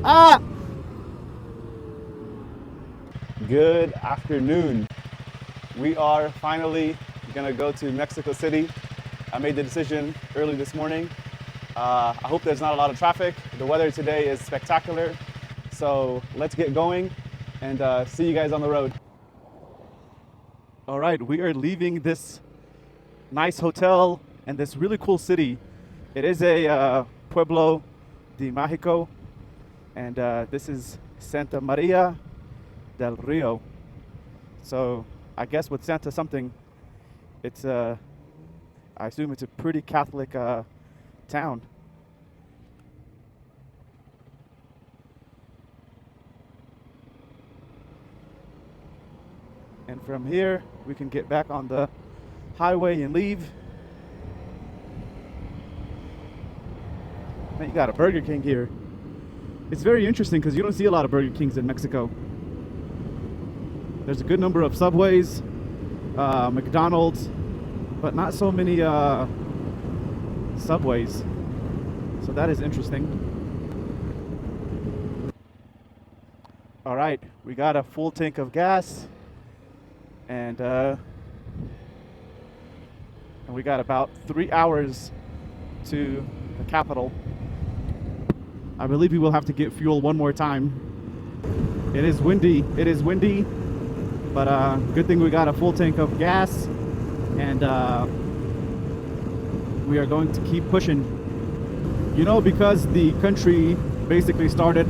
Ah! Good afternoon. We are finally gonna go to Mexico City. I made the decision early this morning. I hope there's not a lot of traffic. The weather today is spectacular. So let's get going and see you guys on the road. All right, we are leaving this nice hotel and this really cool city. It is a Pueblo de Mexico, and this is Santa Maria del Rio. So I guess with Santa something, it's I assume it's a pretty Catholic town. And from here, we can get back on the highway and leave. Man, you got a Burger King here. It's very interesting because you don't see a lot of Burger Kings in Mexico. There's a good number of Subways, McDonald's, but not so many Subways. So that is interesting. All right, we got a full tank of gas, and we got about 3 hours to the capital. I believe we will have to get fuel one more time. It is windy. It is windy, but good thing we got a full tank of gas, and we are going to keep pushing. You know, because the country basically started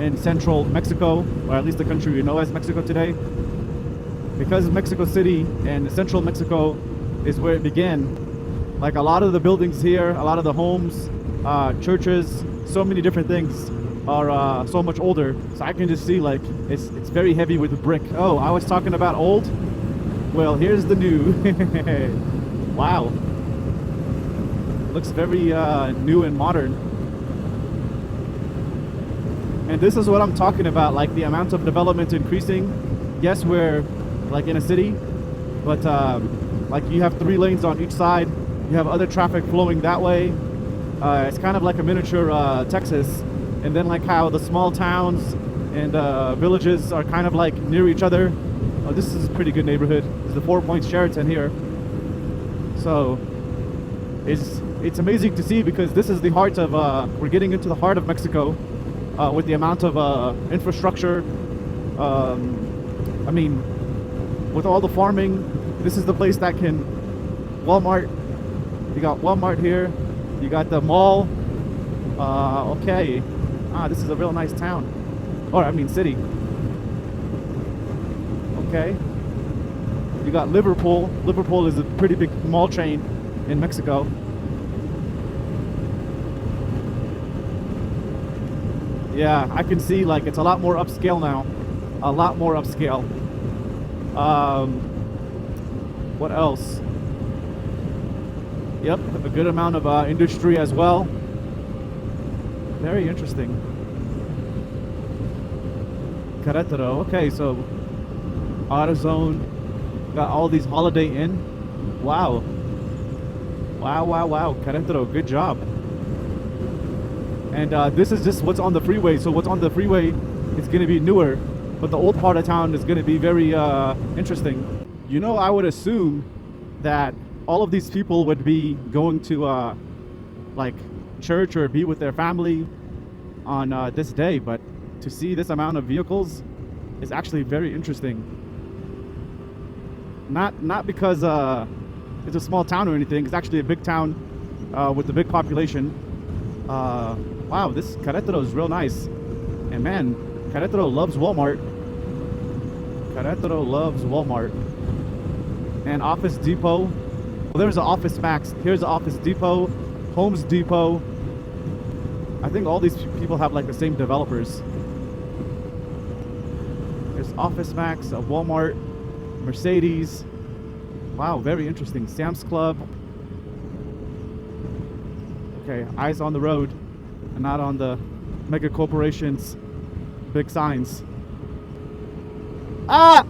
in central Mexico, or at least the country we know as Mexico today, because Mexico City and central Mexico is where it began. Like a lot of the buildings here, a lot of the homes, churches, so many different things are so much older. So I can just see like it's very heavy with the brick. Oh, I was talking about old. Well, here's the new. Wow, looks very new and modern. And this is what I'm talking about, like the amount of development increasing. Yes, we're like in a city, but like you have 3 lanes on each side. You have other traffic flowing that way. It's kind of like a miniature Texas. And then like how the small towns and villages are kind of like near each other. Oh, this is a pretty good neighborhood. It's the 4 Points Sheraton here. So it's amazing to see, because this is the heart of we're getting into the heart of Mexico with the amount of infrastructure. I mean, with all the farming, this is the place that can Walmart. You got Walmart here. You got the mall. Okay. This is a real nice town. Or I mean city. Okay. You got Liverpool. Liverpool is a pretty big mall chain in Mexico. Yeah, I can see like it's a lot more upscale now. A lot more upscale. What else? Yep, a good amount of industry as well. Very interesting. Querétaro. Okay, so AutoZone, got all these Holiday Inn. Wow. Wow. Querétaro, good job. And this is just what's on the freeway. So what's on the freeway is going to be newer, but the old part of town is going to be very interesting. You know, I would assume that all of these people would be going to like church or be with their family on this day, but to see this amount of vehicles is actually very interesting. Not because it's a small town or anything. It's actually a big town with a big population. Wow, this Querétaro is real nice. And man, Querétaro loves Walmart. Querétaro loves Walmart. And Office Depot. Well, there's an Office Max. Here's an Office Depot, Homes Depot. I think all these people have like the same developers. There's Office Max, a Walmart, Mercedes. Wow, very interesting. Sam's Club. Okay, eyes on the road and not on the mega corporations' big signs. Ah!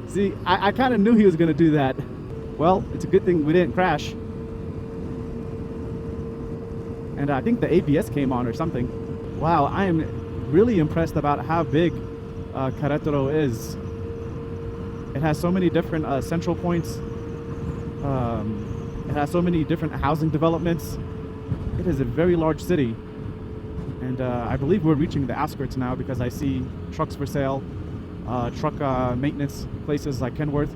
See, I kind of knew he was going to do that. Well, it's a good thing we didn't crash. And I think the ABS came on or something. Wow, I am really impressed about how big Querétaro is. It has so many different central points. It has so many different housing developments. It is a very large city. And I believe we're reaching the outskirts now because I see trucks for sale, truck maintenance places like Kenworth.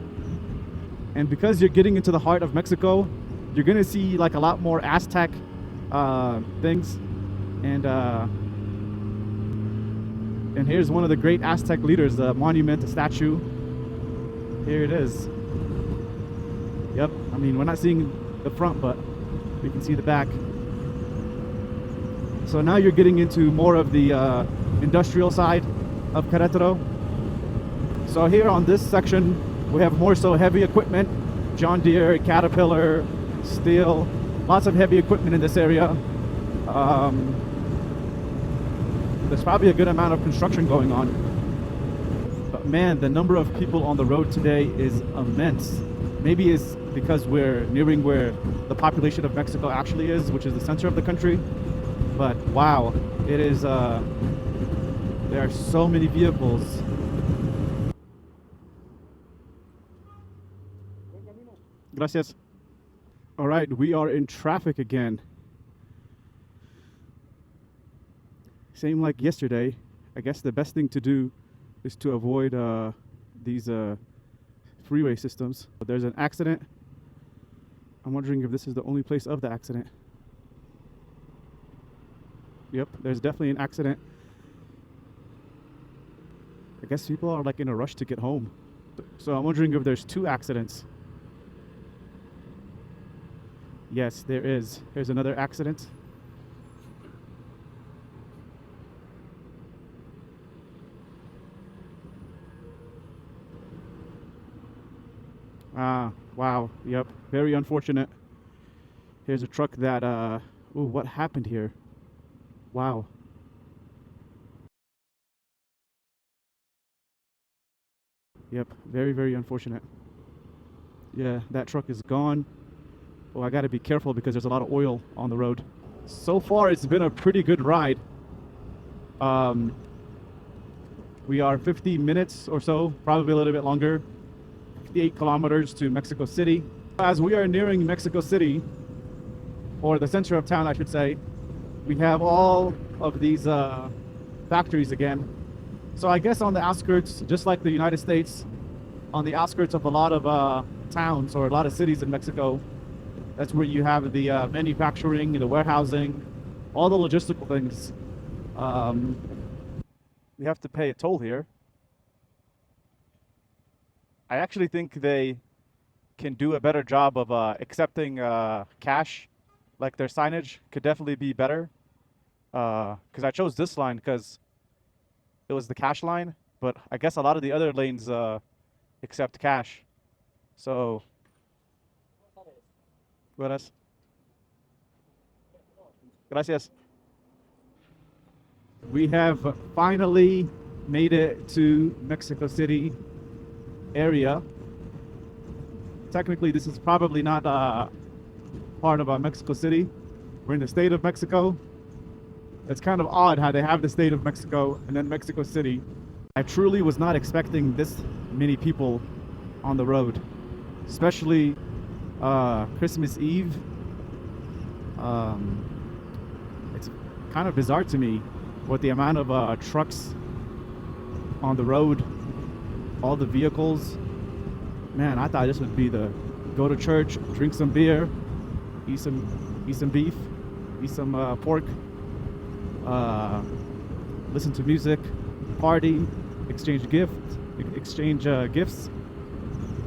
And because you're getting into the heart of Mexico, you're gonna see like a lot more Aztec things. And here's one of the great Aztec leaders, the monument, the statue. Here it is. Yep, I mean, we're not seeing the front, but we can see the back. So now you're getting into more of the industrial side of Querétaro. So here on this section, we have more so heavy equipment, John Deere, Caterpillar, steel, lots of heavy equipment in this area. There's probably a good amount of construction going on. But man, the number of people on the road today is immense. Maybe it's because we're nearing where the population of Mexico actually is, which is the center of the country. But wow, it is, there are so many vehicles. Gracias. All right, we are in traffic again. Same like yesterday. I guess the best thing to do is to avoid these freeway systems. But there's an accident. I'm wondering if this is the only place of the accident. Yep, there's definitely an accident. I guess people are like in a rush to get home. So I'm wondering if there's two accidents. Yes, there is. Here's another accident. Wow. Yep. Very unfortunate. Here's a truck that, ooh, what happened here? Wow. Yep. Very, very unfortunate. Yeah, that truck is gone. Oh, I gotta be careful because there's a lot of oil on the road. So far, it's been a pretty good ride. We are 50 minutes or so, probably a little bit longer. 58 kilometers to Mexico City. As we are nearing Mexico City, or the center of town, I should say, we have all of these factories again. So I guess on the outskirts, just like the United States, on the outskirts of a lot of towns or a lot of cities in Mexico, that's where you have the manufacturing, the warehousing, all the logistical things. You have to pay a toll here. I actually think they can do a better job of accepting cash. Like their signage could definitely be better. Because I chose this line because it was the cash line, but I guess a lot of the other lanes accept cash. So, buenas. Gracias. We have finally made it to Mexico City area. Technically, this is probably not part of Mexico City. We're in the state of Mexico. It's kind of odd how they have the state of Mexico and then Mexico City. I truly was not expecting this many people on the road, especially Christmas Eve. It's kind of bizarre to me with the amount of trucks on the road, all the vehicles. Man, I thought this would be the go to church, drink some beer, eat some beef, eat some pork, listen to music, party, exchange gifts.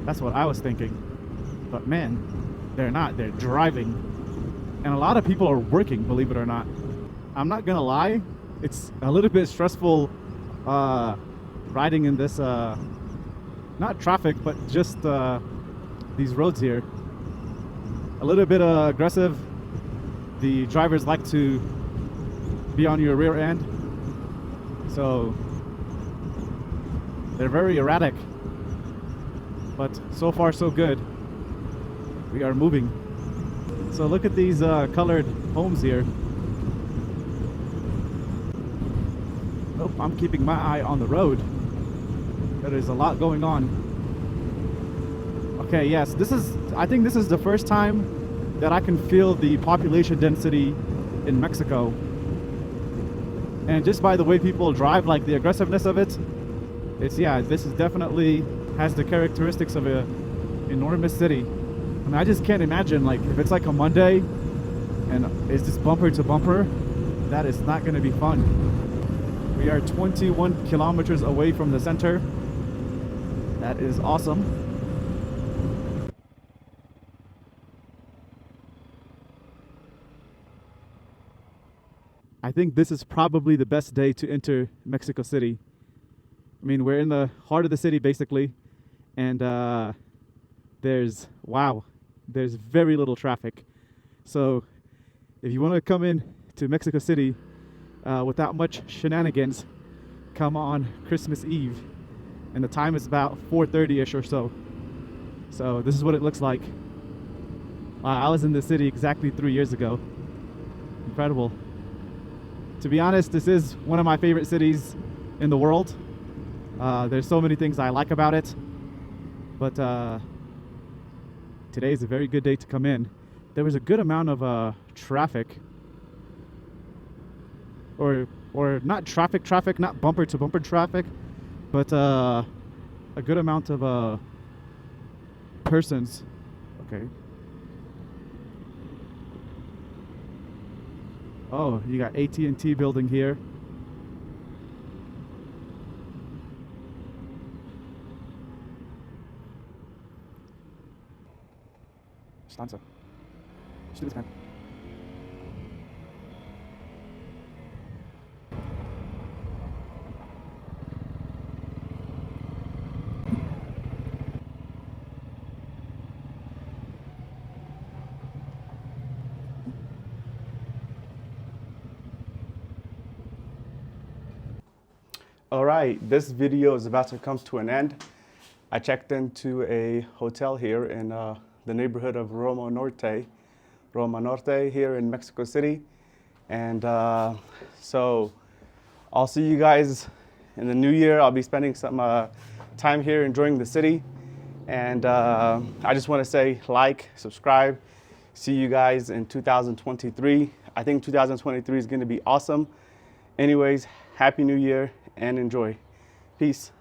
That's what I was thinking. But man, they're not. They're driving. And a lot of people are working, believe it or not. I'm not gonna lie, it's a little bit stressful riding in this not traffic, but just these roads here. A little bit aggressive. The drivers like to be on your rear end, so they're very erratic. but so far so good. We are moving. So look at these colored homes here. Oh, I'm keeping my eye on the road. There is a lot going on. Okay, yes, I think this is the first time that I can feel the population density in Mexico. And just by the way people drive, like the aggressiveness of it, this is definitely has the characteristics of an enormous city. I mean, I just can't imagine, like, if it's like a Monday and it's just bumper to bumper, that is not going to be fun. We are 21 kilometers away from the center. That is awesome. I think this is probably the best day to enter Mexico City. I mean, we're in the heart of the city basically, and there's very little traffic. So if you want to come in to Mexico City without much shenanigans, come on Christmas Eve, and the time is about 4:30ish or so. So this is what it looks like. I was in the city exactly 3 years ago. Incredible. To be honest, this is one of my favorite cities in the world. There's so many things I like about it, but today is a very good day to come in. There was a good amount of traffic, or not traffic, not bumper to bumper traffic, but a good amount of persons. Okay. Oh, you got AT&T building here. Stanza. Let's do this, man. All right, this video is about to come to an end. I checked into a hotel here in the neighborhood of Roma Norte here in Mexico City. And so I'll see you guys in the new year. I'll be spending some time here enjoying the city. And I just want to say like, subscribe. See you guys in 2023. I think 2023 is going to be awesome. Anyways, Happy New Year and enjoy. Peace.